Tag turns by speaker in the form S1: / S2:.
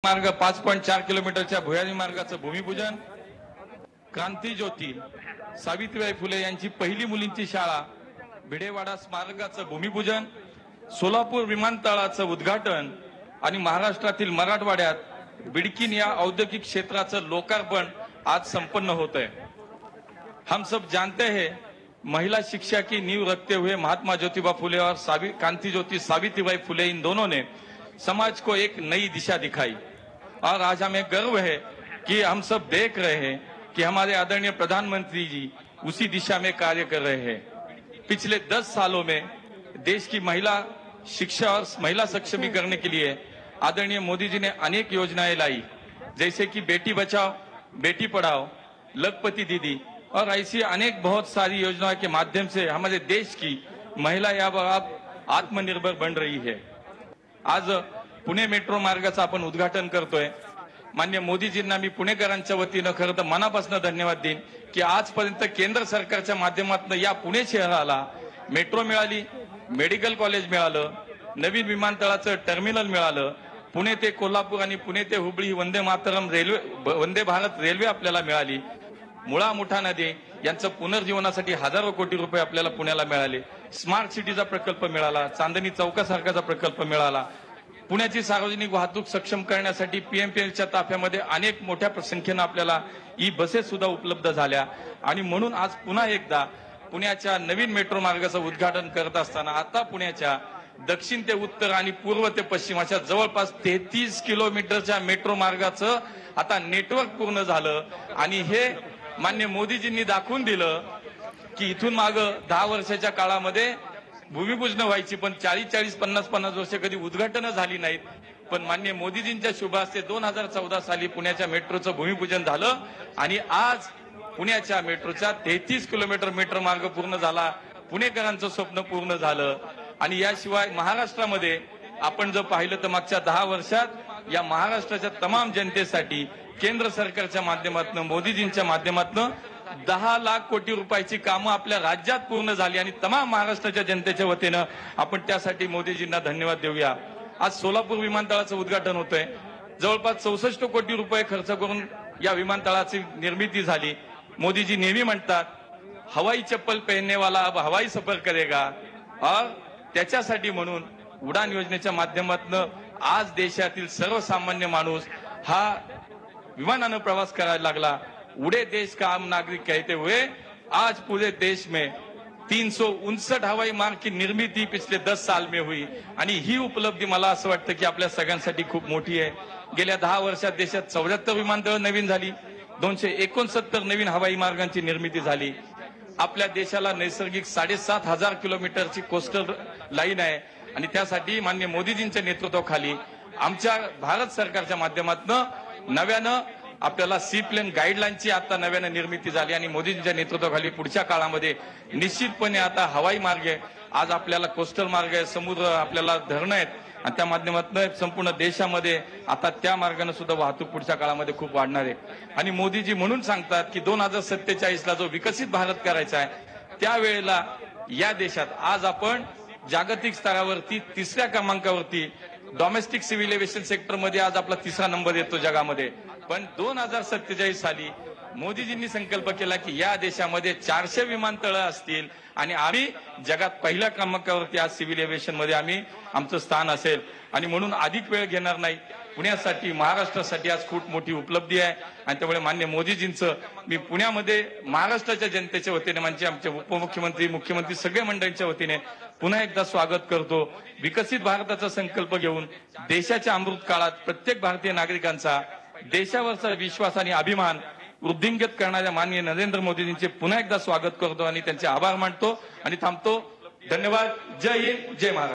S1: मार्ग 5.4 किलोमीटरच्या भुयारी मार्गाचं भूमिपूजन, क्रांती ज्योती सावित्रीबाई फुले यांची पहिली मुलींची शाळा भिडेवाडा स्मारकाचं भूमिपूजन, सोलापूर विमानतळाचं उद्घाटन आणि महाराष्ट्रातील मराठवाड्यात बिडकीन या औद्योगिक क्षेत्राचं लोकार्पण आज संपन्न होत है। हम सब जानते हैं महिला शिक्षा की नींव रखते हुए महात्मा ज्योतिबा फुले और क्रांति ज्योति सावित्रीबाई फुले इन दोनों ने समाज को एक नई दिशा दिखाई और आज हमें गर्व है कि हम सब देख रहे हैं कि हमारे आदरणीय प्रधानमंत्री जी उसी दिशा में कार्य कर रहे हैं। पिछले 10 सालों में देश की महिला शिक्षा और महिला सक्षमीकरण के लिए आदरणीय मोदी जी ने अनेक योजनाएं लाई, जैसे कि बेटी बचाओ बेटी पढ़ाओ, लखपति दीदी और ऐसी अनेक बहुत सारी योजनाओं के माध्यम से हमारे देश की महिला या अब आत्मनिर्भर बन रही है। आज पुणे मेट्रो मार्गाचं आपण उद्घाटन करतोय। माननीय मोदीजींना मी पुणेकरांच्या वतीनं खरं तर मनापासून धन्यवाद देईन की आजपर्यंत केंद्र सरकारच्या माध्यमातून या पुणे शहराला मेट्रो मिळाली, मेडिकल कॉलेज मिळालं, नवीन विमानतळाचं टर्मिनल मिळालं, पुणे ते कोल्हापूर आणि पुणे ते हुबळी वंदे मातरम रेल्वे वंदे भारत रेल्वे आपल्याला मिळाली, मुळा मुठा नदी यांचं पुनर्जीवनासाठी हजारो कोटी रुपये आपल्याला पुण्याला मिळाले, स्मार्ट सिटीचा प्रकल्प मिळाला, चांदणी चौकासारखाचा प्रकल्प मिळाला, पुण्याची सार्वजनिक वाहतूक सक्षम करण्यासाठी पीएमपीएलच्या ताफ्यामध्ये अनेक मोठ्या संख्येने आपल्याला ई बसेस सुद्धा उपलब्ध झाल्या आणि म्हणून आज पुन्हा एकदा पुण्याच्या नवीन मेट्रो मार्गाचं उद्घाटन करत असताना आता पुण्याच्या दक्षिण ते उत्तर आणि पूर्व ते पश्चिम अशा जवळपास 33 किलोमीटरच्या मेट्रो मार्गाचं आता नेटवर्क पूर्ण झालं आणि हे माननीय मोदीजींनी दाखवून दिलं की इथून माग 10 वर्षाच्या काळामध्ये भूमिपूजन व्हायची पण 40-40, 50-50 वर्ष कधी उद्घाटन झाली नाहीत, पण माननीय मोदीजींच्या शुभ हस्ते 2014 साली पुण्याच्या मेट्रोचं भूमिपूजन झालं आणि आज पुण्याच्या मेट्रोचा 33 किलोमीटर मेट्रो मार्ग पूर्ण झाला, पुणेकरांचं स्वप्न पूर्ण झालं। आणि याशिवाय महाराष्ट्रामध्ये आपण जर पाहिलं तर मागच्या 10 वर्षात या महाराष्ट्राच्या तमाम जनतेसाठी केंद्र सरकारच्या माध्यमातून मोदीजींच्या माध्यमातून 10 लाख कोटी रुपयाची कामं आपल्या राज्यात पूर्ण झाली आणि तमाम महाराष्ट्राच्या जनतेच्या वतीनं आपण त्यासाठी मोदीजींना धन्यवाद देऊया। आज सोलापूर विमानतळाचं उद्घाटन होतंय, जवळपास 64 कोटी रुपये खर्च करून या विमानतळाची निर्मिती झाली। मोदीजी नेहमी म्हणतात हवाई चप्पल पहनने वाला अब हवाई सफर करेगा और त्याच्यासाठी म्हणून उडान योजनेच्या माध्यमातून आज देशातील सर्वसामान्य माणूस हा विमानानं प्रवास करायला लागला। उड़े देश का आम नागरिक कहते हुए आज पूरे देश में 359 हवाई मार्ग की निर्मिती पिछले 10 साल में हुई आणि ही उपलब्धी मला असं वाटतं की आपल्या सगळ्यांसाठी खूप मोठी आहे। गेल्या 10 वर्षात देशात 74 विमानतळ नवीन झाली, 269 नवीन हवाई मार्गांची निर्मिती झाली। आपल्या देशाला नैसर्गिक 7,500 किलोमीटरची कोस्टल लाईन आहे आणि त्यासाठी माननीय मोदीजींच्या नेतृत्वाखाली आमच्या भारत सरकारच्या माध्यमातून नव्यानं आपल्याला सी प्लेन गाईडलाईनची आता नव्यानं निर्मिती झाली आणि मोदीजींच्या नेतृत्वाखाली पुढच्या काळामध्ये निश्चितपणे आता हवाई मार्ग आहे, आज आपल्याला कोस्टल मार्ग आहे, समुद्र आपल्याला धरणं आहेत आणि त्या माध्यमातून संपूर्ण देशामध्ये आता त्या मार्गाने सुद्धा वाहतूक पुढच्या काळामध्ये खूप वाढणार आहे। आणि मोदीजी म्हणून सांगतात की 2047ला जो विकसित भारत करायचा आहे त्यावेळेला या देशात आज आपण जागतिक स्तरावरती 3ऱ्या क्रमांकावरती डोमेस्टिक सिव्हिल एव्हिएशन सेक्टर मध्ये आज आपला 3रा नंबर येतो जगामध्ये, पण 2047 साली मोदीजींनी संकल्प केला की या देशामध्ये 400 विमानतळं असतील आणि आम्ही जगात पहिल्या क्रमांकावरती आज सिव्हिल एव्हिएशन मध्ये आम्ही आमचं स्थान असेल। आणि म्हणून अधिक वेळ घेणार नाही, पुण्यासाठी महाराष्ट्रासाठी आज खूप मोठी उपलब्धी आहे आणि त्यामुळे माननीय मोदीजींचं मी पुण्यामध्ये महाराष्ट्राच्या जनतेच्या वतीने म्हणजे आमचे उपमुख्यमंत्री मुख्यमंत्री सगळ्या मंडळींच्या वतीने पुन्हा एकदा स्वागत करतो। विकसित भारताचा संकल्प घेऊन देशाच्या अमृत काळात प्रत्येक भारतीय नागरिकांचा देशावरचा विश्वास आणि अभिमान वृद्धिंगत करणाऱ्या माननीय नरेंद्र मोदीजींचे पुन्हा एकदा स्वागत करतो आणि त्यांचे आभार मानतो आणि थांबतो। धन्यवाद। जय हिंद, जय महाराष्ट्र।